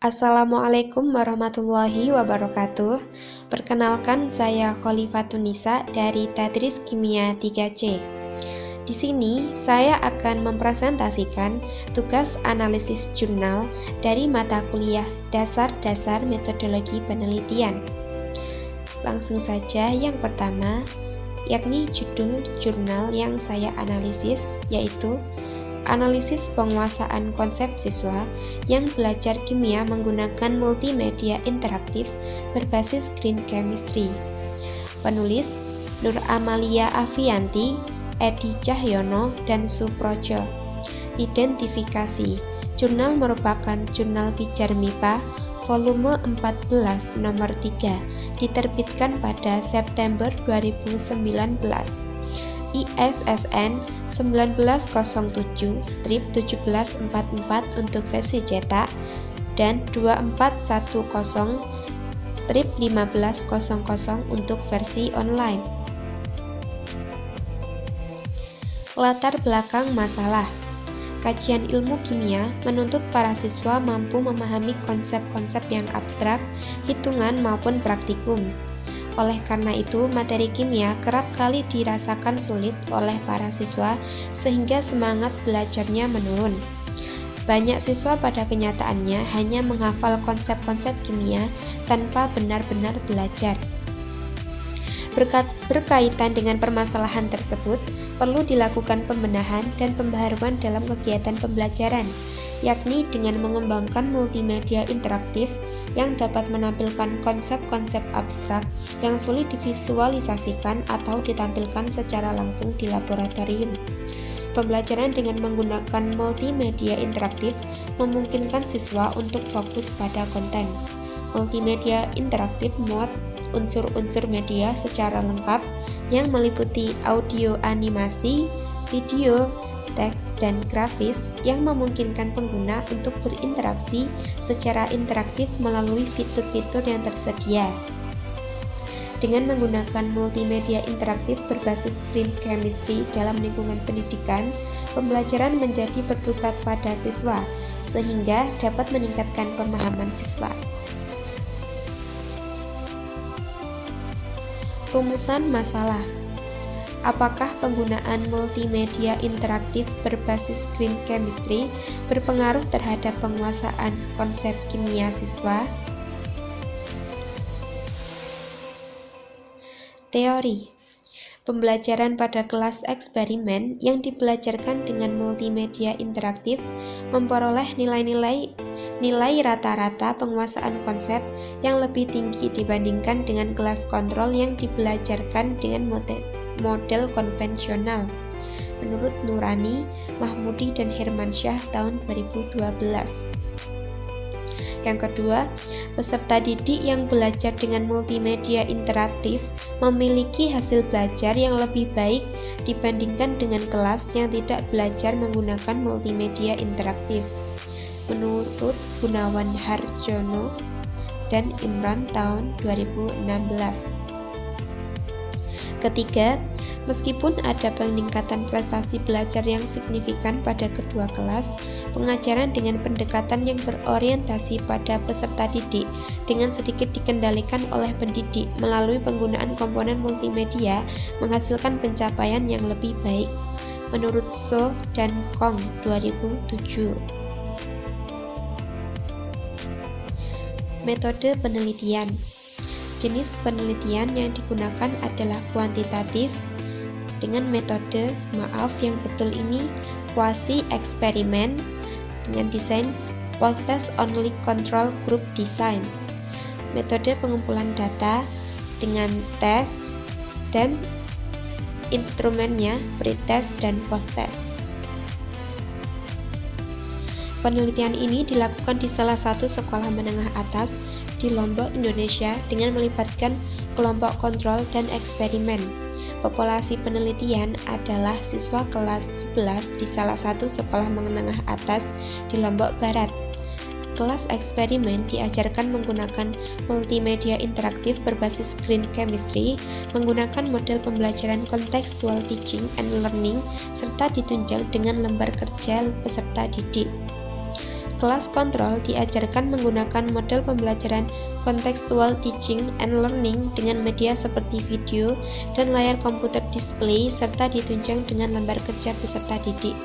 Assalamualaikum warahmatullahi wabarakatuh. Perkenalkan, saya Kholifatunisa dari Tadris Kimia 3C. Di sini saya akan mempresentasikan tugas analisis jurnal dari mata kuliah Dasar-Dasar Metodologi Penelitian. Langsung saja yang pertama, yakni judul jurnal yang saya analisis, yaitu Analisis Penguasaan Konsep Siswa yang Belajar Kimia Menggunakan Multimedia Interaktif Berbasis Green Chemistry. Penulis Nur Amalia Afianti, Edi Cahyono, dan Suprojo. Identifikasi: jurnal merupakan jurnal Pijar MIPA volume 14 nomor 3, diterbitkan pada September 2019. ISSN 1907-1744 untuk versi cetak dan 2410-1500 untuk versi online. Latar belakang masalah. Kajian ilmu kimia menuntut para siswa mampu memahami konsep-konsep yang abstrak, hitungan maupun praktikum. Oleh karena itu, materi kimia kerap kali dirasakan sulit oleh para siswa sehingga semangat belajarnya menurun. Banyak siswa pada kenyataannya hanya menghafal konsep-konsep kimia tanpa benar-benar belajar. Berkaitan dengan permasalahan tersebut, perlu dilakukan pembenahan dan pembaharuan dalam kegiatan pembelajaran, yakni dengan mengembangkan multimedia interaktif yang dapat menampilkan konsep-konsep abstrak yang sulit divisualisasikan atau ditampilkan secara langsung di laboratorium. Pembelajaran dengan menggunakan multimedia interaktif memungkinkan siswa untuk fokus pada konten. Multimedia interaktif muat unsur-unsur media secara lengkap yang meliputi audio animasi, video, teks, dan grafis yang memungkinkan pengguna untuk berinteraksi secara interaktif melalui fitur-fitur yang tersedia. Dengan menggunakan multimedia interaktif berbasis Green Chemistry dalam lingkungan pendidikan, pembelajaran menjadi berpusat pada siswa, sehingga dapat meningkatkan pemahaman siswa. Rumusan masalah. Apakah penggunaan multimedia interaktif berbasis Green Chemistry berpengaruh terhadap penguasaan konsep kimia siswa? Teori. Pembelajaran pada kelas eksperimen yang dibelajarkan dengan multimedia interaktif memperoleh nilai rata-rata penguasaan konsep yang lebih tinggi dibandingkan dengan kelas kontrol yang dibelajarkan dengan model konvensional, menurut Nurani, Mahmudi, dan Hermansyah tahun 2012. Yang kedua, peserta didik yang belajar dengan multimedia interaktif memiliki hasil belajar yang lebih baik dibandingkan dengan kelas yang tidak belajar menggunakan multimedia interaktif, menurut Gunawan Harjono dan Imran tahun 2016. Ketiga, meskipun ada peningkatan prestasi belajar yang signifikan pada kedua kelas, pengajaran dengan pendekatan yang berorientasi pada peserta didik dengan sedikit dikendalikan oleh pendidik melalui penggunaan komponen multimedia menghasilkan pencapaian yang lebih baik, menurut So dan Kong 2007. Metode penelitian. Jenis penelitian yang digunakan adalah kuantitatif dengan metode, yang betul ini quasi eksperimen dengan desain post-test only control group design. Metode pengumpulan data dengan tes dan instrumennya pretest dan post-test. Penelitian ini dilakukan di salah satu sekolah menengah atas di Lombok, Indonesia dengan melibatkan kelompok kontrol dan eksperimen. Populasi penelitian adalah siswa kelas 11 di salah satu sekolah menengah atas di Lombok Barat. Kelas eksperimen diajarkan menggunakan multimedia interaktif berbasis Green Chemistry, menggunakan model pembelajaran contextual teaching and learning, serta ditunjang dengan lembar kerja peserta didik. Kelas kontrol diajarkan menggunakan model pembelajaran contextual teaching and learning dengan media seperti video dan layar komputer display serta ditunjang dengan lembar kerja peserta didik.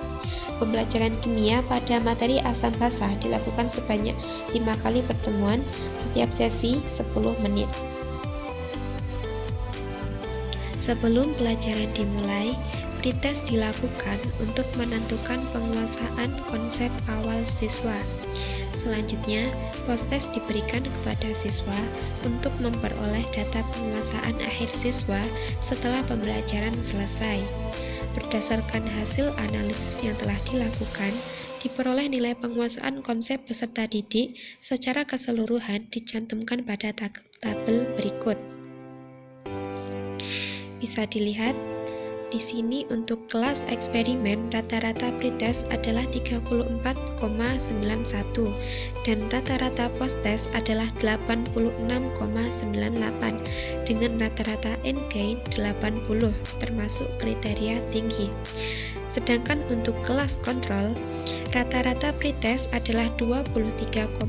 Pembelajaran kimia pada materi asam basa dilakukan sebanyak 5 kali pertemuan, setiap sesi 10 menit. Sebelum pelajaran dimulai, pretest dilakukan untuk menentukan penguasaan konsep awal siswa. Selanjutnya, post-test diberikan kepada siswa untuk memperoleh data penguasaan akhir siswa setelah pembelajaran selesai. Berdasarkan hasil analisis yang telah dilakukan, diperoleh nilai penguasaan konsep peserta didik secara keseluruhan dicantumkan pada tabel berikut. Bisa dilihat di sini untuk kelas eksperimen rata-rata pretest adalah 34,91 dan rata-rata post-test adalah 86,98 dengan rata-rata N-gain 80 termasuk kriteria tinggi. Sedangkan untuk kelas kontrol rata-rata pretest adalah 23,41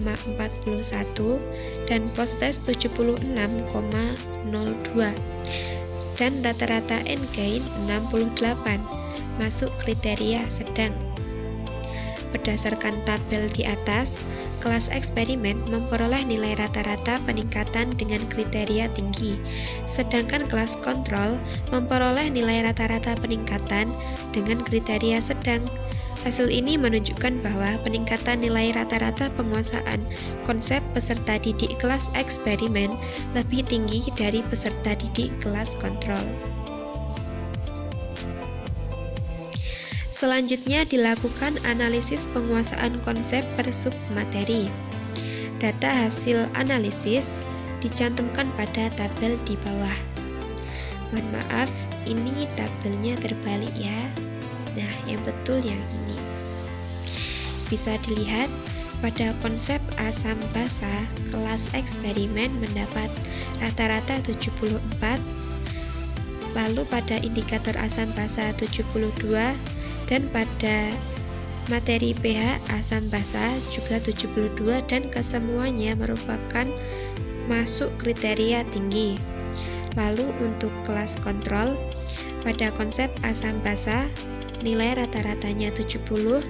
dan post-test 76,02 dan rata-rata N-gain 68, masuk kriteria sedang. Berdasarkan tabel di atas, kelas eksperimen memperoleh nilai rata-rata peningkatan dengan kriteria tinggi, sedangkan kelas kontrol memperoleh nilai rata-rata peningkatan dengan kriteria sedang. Hasil ini menunjukkan bahwa peningkatan nilai rata-rata penguasaan konsep peserta didik kelas eksperimen lebih tinggi dari peserta didik kelas kontrol. Selanjutnya dilakukan analisis penguasaan konsep per submateri. Data hasil analisis dicantumkan pada tabel di bawah. Mohon maaf, ini tabelnya terbalik ya. Nah, yang betul yang ini. Bisa dilihat pada konsep asam basa, kelas eksperimen mendapat rata-rata 74, lalu pada indikator asam basa 72, dan pada materi pH asam basa juga 72 dan kesemuanya merupakan masuk kriteria tinggi. Lalu untuk kelas kontrol, pada konsep asam basa nilai rata-ratanya 70,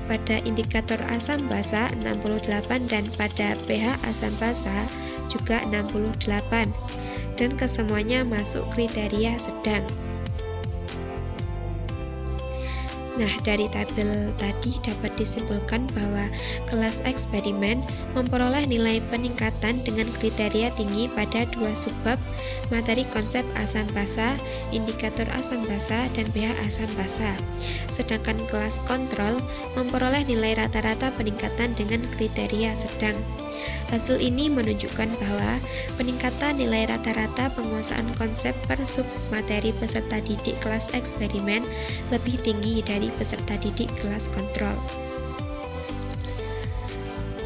pada indikator asam basa 68 dan pada pH asam basa juga 68 dan kesemuanya masuk kriteria sedang. Nah, dari tabel tadi dapat disimpulkan bahwa kelas eksperimen memperoleh nilai peningkatan dengan kriteria tinggi pada dua subbab materi konsep asam basa, indikator asam basa, dan pH asam basa. Sedangkan kelas kontrol memperoleh nilai rata-rata peningkatan dengan kriteria sedang. Hasil ini menunjukkan bahwa peningkatan nilai rata-rata penguasaan konsep per submateri peserta didik kelas eksperimen lebih tinggi dari peserta didik kelas kontrol.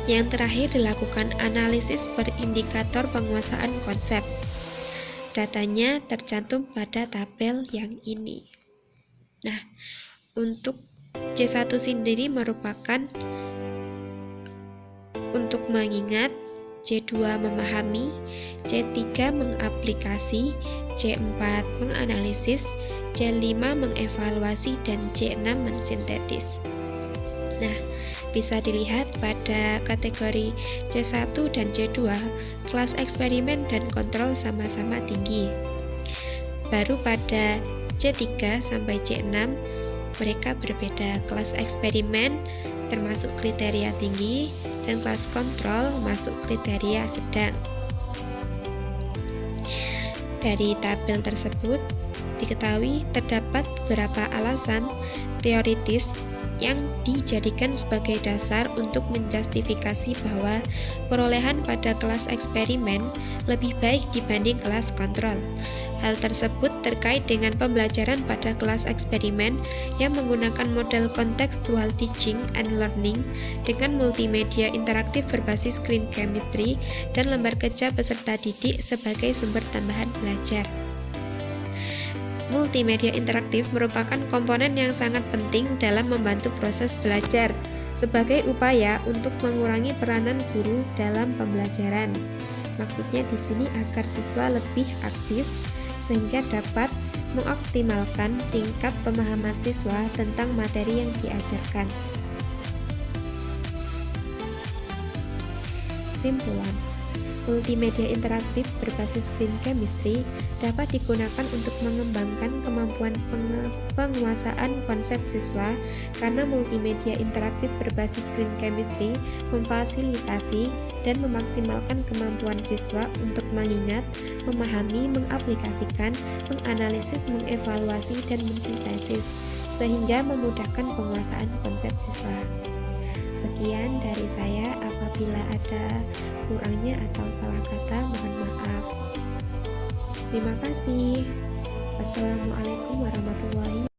Yang terakhir dilakukan analisis per indikator penguasaan konsep. Datanya tercantum pada tabel yang ini. Nah, untuk C1 sendiri merupakan untuk mengingat, C2 memahami, C3 mengaplikasi, C4 menganalisis, C5 mengevaluasi, dan C6 mensintetis. Nah, bisa dilihat pada kategori C1 dan C2, kelas eksperimen dan kontrol sama-sama tinggi. Baru pada C3 sampai C6, mereka berbeda. Kelas eksperimen termasuk kriteria tinggi, dan kelas kontrol masuk kriteria sedang. Dari tabel tersebut, diketahui terdapat beberapa alasan teoritis yang dijadikan sebagai dasar untuk menjustifikasi bahwa perolehan pada kelas eksperimen lebih baik dibanding kelas kontrol. Hal tersebut terkait dengan pembelajaran pada kelas eksperimen yang menggunakan model contextual teaching and learning dengan multimedia interaktif berbasis green chemistry dan lembar kerja peserta didik sebagai sumber tambahan belajar. Multimedia interaktif merupakan komponen yang sangat penting dalam membantu proses belajar, sebagai upaya untuk mengurangi peranan guru dalam pembelajaran. Maksudnya di sini agar siswa lebih aktif sehingga dapat mengoptimalkan tingkat pemahaman siswa tentang materi yang diajarkan. Kesimpulan, multimedia interaktif berbasis green chemistry dapat digunakan untuk mengembangkan kemampuan penguasaan konsep siswa karena multimedia interaktif berbasis green chemistry memfasilitasi dan memaksimalkan kemampuan siswa untuk mengingat, memahami, mengaplikasikan, menganalisis, mengevaluasi, dan mensintesis sehingga memudahkan penguasaan konsep siswa. Sekian dari saya, apabila ada kurangnya atau salah kata mohon maaf. Terima kasih. Wassalamualaikum warahmatullahi wabarakatuh.